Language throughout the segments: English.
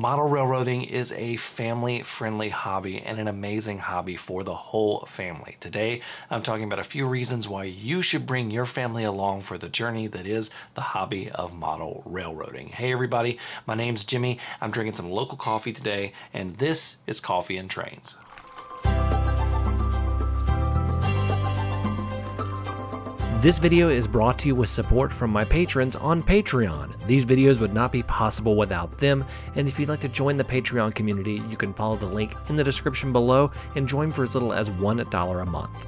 Model railroading is a family-friendly hobby and an amazing hobby for the whole family. Today, I'm talking about a few reasons why you should bring your family along for the journey that is the hobby of model railroading. Hey everybody, my name's Jimmy. I'm drinking some local coffee today, and this is Coffee and Trains. This video is brought to you with support from my patrons on Patreon. These videos would not be possible without them, and if you'd like to join the Patreon community, you can follow the link in the description below and join for as little as $1 a month.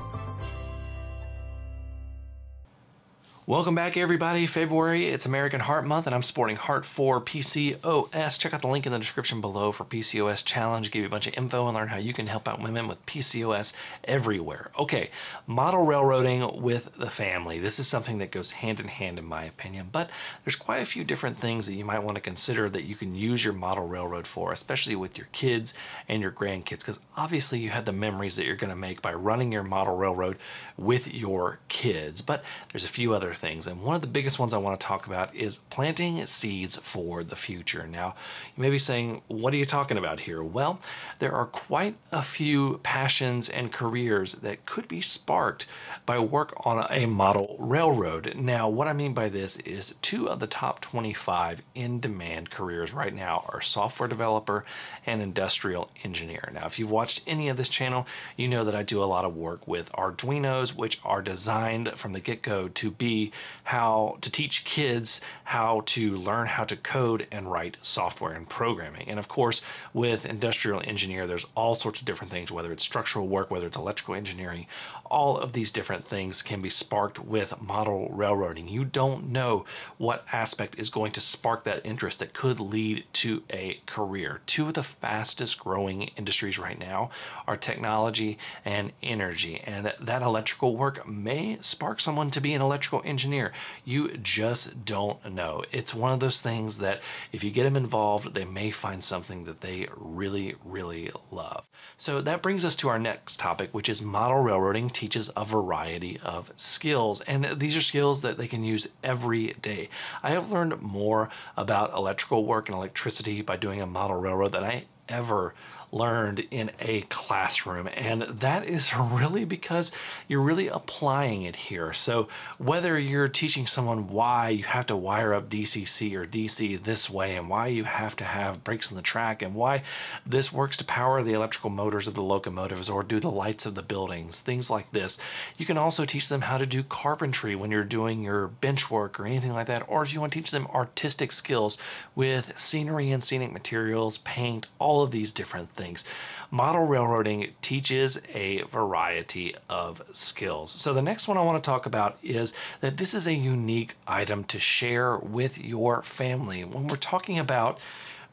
Welcome back everybody. February, it's American Heart Month and I'm sporting Heart for PCOS. Check out the link in the description below for PCOS Challenge. Give you a bunch of info and learn how you can help out women with PCOS everywhere. Okay, model railroading with the family. This is something that goes hand in hand in my opinion, but there's quite a few different things that you might want to consider that you can use your model railroad for, especially with your kids and your grandkids, because obviously you have the memories that you're going to make by running your model railroad with your kids. But there's a few other things, and one of the biggest ones I want to talk about is planting seeds for the future. Now, you may be saying, what are you talking about here? Well, there are quite a few passions and careers that could be sparked by work on a model railroad. Now, what I mean by this is 2 of the top 25 in-demand careers right now are software developer and industrial engineer. Now, if you've watched any of this channel, you know that I do a lot of work with Arduinos, which are designed from the get-go to be how to teach kids how to learn how to code and write software and programming. And of course, with industrial engineer, there's all sorts of different things, whether it's structural work, whether it's electrical engineering, all of these different things can be sparked with model railroading. You don't know what aspect is going to spark that interest that could lead to a career. 2 of the fastest growing industries right now are technology and energy, and that electrical work may spark someone to be an electrical engineer. You just don't know. It's one of those things that if you get them involved, they may find something that they really, really love. So that brings us to our next topic, which is model railroading teaches a variety of skills, and these are skills that they can use every day. I have learned more about electrical work and electricity by doing a model railroad than I ever learned in a classroom, and that is really because you're really applying it here. So whether you're teaching someone why you have to wire up DCC or DC this way, and why you have to have brakes on the track, and why this works to power the electrical motors of the locomotives or do the lights of the buildings, things like this. You can also teach them how to do carpentry when you're doing your bench work or anything like that, or if you want to teach them artistic skills with scenery and scenic materials, paint, all of these different things. Model railroading teaches a variety of skills. So the next one I want to talk about is that this is a unique item to share with your family. When we're talking about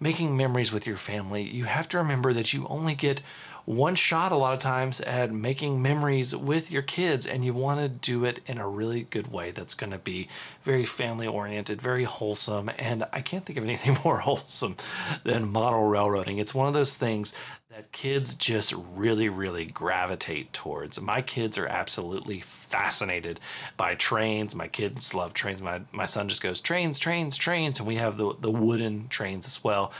making memories with your family, you have to remember that you only get one shot a lot of times at making memories with your kids, and you want to do it in a really good way that's going to be very family oriented, very wholesome, and I can't think of anything more wholesome than model railroading. It's one of those things that kids just really, really gravitate towards. My kids are absolutely fascinated by trains. My kids love trains. My son just goes, trains, trains, trains, and we have the wooden trains as well.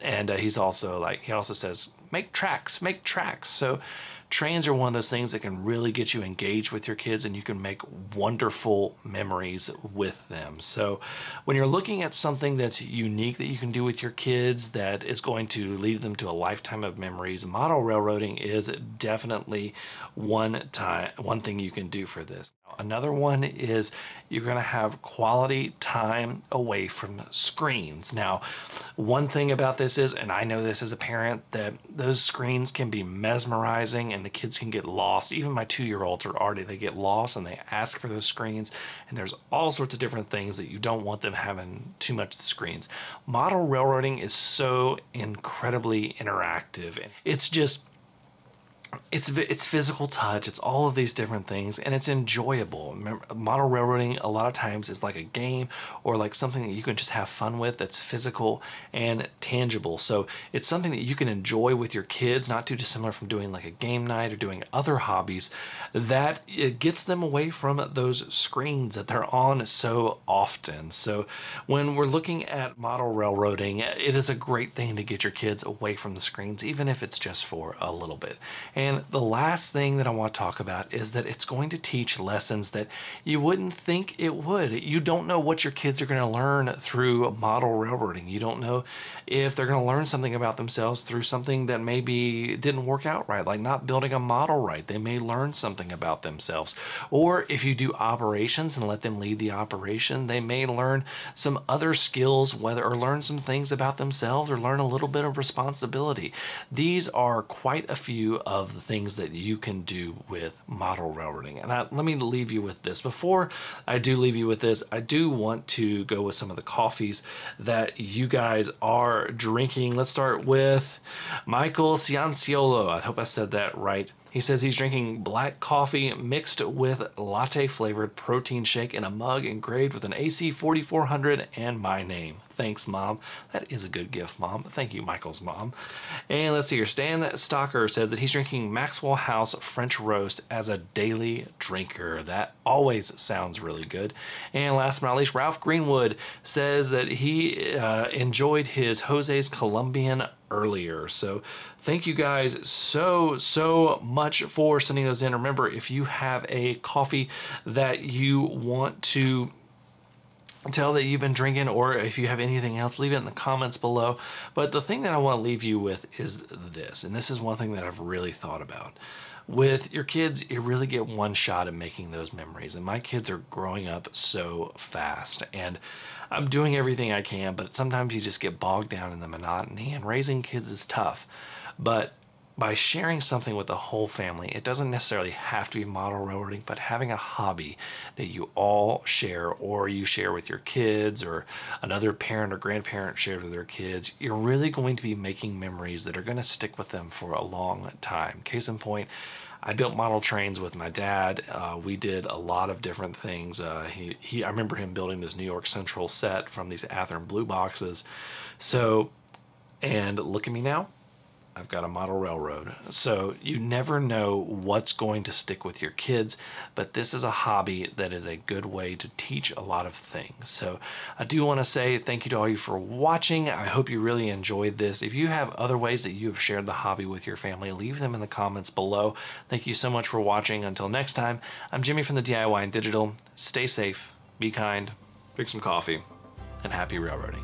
And he also says, make tracks, make tracks. So trains are one of those things that can really get you engaged with your kids, and you can make wonderful memories with them. So when you're looking at something that's unique that you can do with your kids that is going to lead them to a lifetime of memories, model railroading is definitely one thing you can do for this. Another one is you're going to have quality time away from screens. Now, one thing about this is, and I know this as a parent, that those screens can be mesmerizing and the kids can get lost. Even my 2-year-olds they get lost and they ask for those screens, and there's all sorts of different things that you don't want them having too much screens. Model railroading is so incredibly interactive. It's just it's physical touch, it's all of these different things, and it's enjoyable. Remember, model railroading a lot of times is like a game or like something that you can just have fun with, that's physical and tangible. So it's something that you can enjoy with your kids, not too dissimilar from doing like a game night or doing other hobbies, that it gets them away from those screens that they're on so often. So when we're looking at model railroading, it is a great thing to get your kids away from the screens, even if it's just for a little bit. And the last thing that I want to talk about is that it's going to teach lessons that you wouldn't think it would. You don't know what your kids are going to learn through model railroading. You don't know if they're going to learn something about themselves through something that maybe didn't work out right, like not building a model right. They may learn something about themselves. Or if you do operations and let them lead the operation, they may learn some other skills, whether or learn some things about themselves or learn a little bit of responsibility. These are quite a few of the things that you can do with model railroading. And let me leave you with this. Before I do leave you with this, I do want to go with some of the coffees that you guys are drinking. Let's start with Michael Cianciolo. I hope I said that right. He says he's drinking black coffee mixed with latte flavored protein shake in a mug engraved with an AC 4400 and my name. Thanks, Mom. That is a good gift, Mom. Thank you, Michael's mom. And let's see here. Stan Stalker says that he's drinking Maxwell House French Roast as a daily drinker. That always sounds really good. And last but not least, Ralph Greenwood says that he enjoyed his Jose's Colombian earlier. So thank you guys so much for sending those in. Remember, if you have a coffee that you want to tell that you've been drinking, or if you have anything else, leave it in the comments below. But the thing that I want to leave you with is this, and this is one thing that I've really thought about. With your kids, you really get one shot at making those memories, and my kids are growing up so fast, and I'm doing everything I can, but sometimes you just get bogged down in the monotony, and raising kids is tough. But by sharing something with the whole family, it doesn't necessarily have to be model railroading, but having a hobby that you all share, or you share with your kids, or another parent or grandparent shares with their kids, you're really going to be making memories that are going to stick with them for a long time. Case in point, I built model trains with my dad. We did a lot of different things. I remember him building this New York Central set from these Athearn blue boxes. So, and look at me now. I've got a model railroad. So you never know what's going to stick with your kids, but this is a hobby that is a good way to teach a lot of things. So I do want to say thank you to all you for watching. I hope you really enjoyed this. If you have other ways that you have shared the hobby with your family, leave them in the comments below. Thank you so much for watching. Until next time, I'm Jimmy from the DIY and Digital. Stay safe, be kind, drink some coffee, and happy railroading.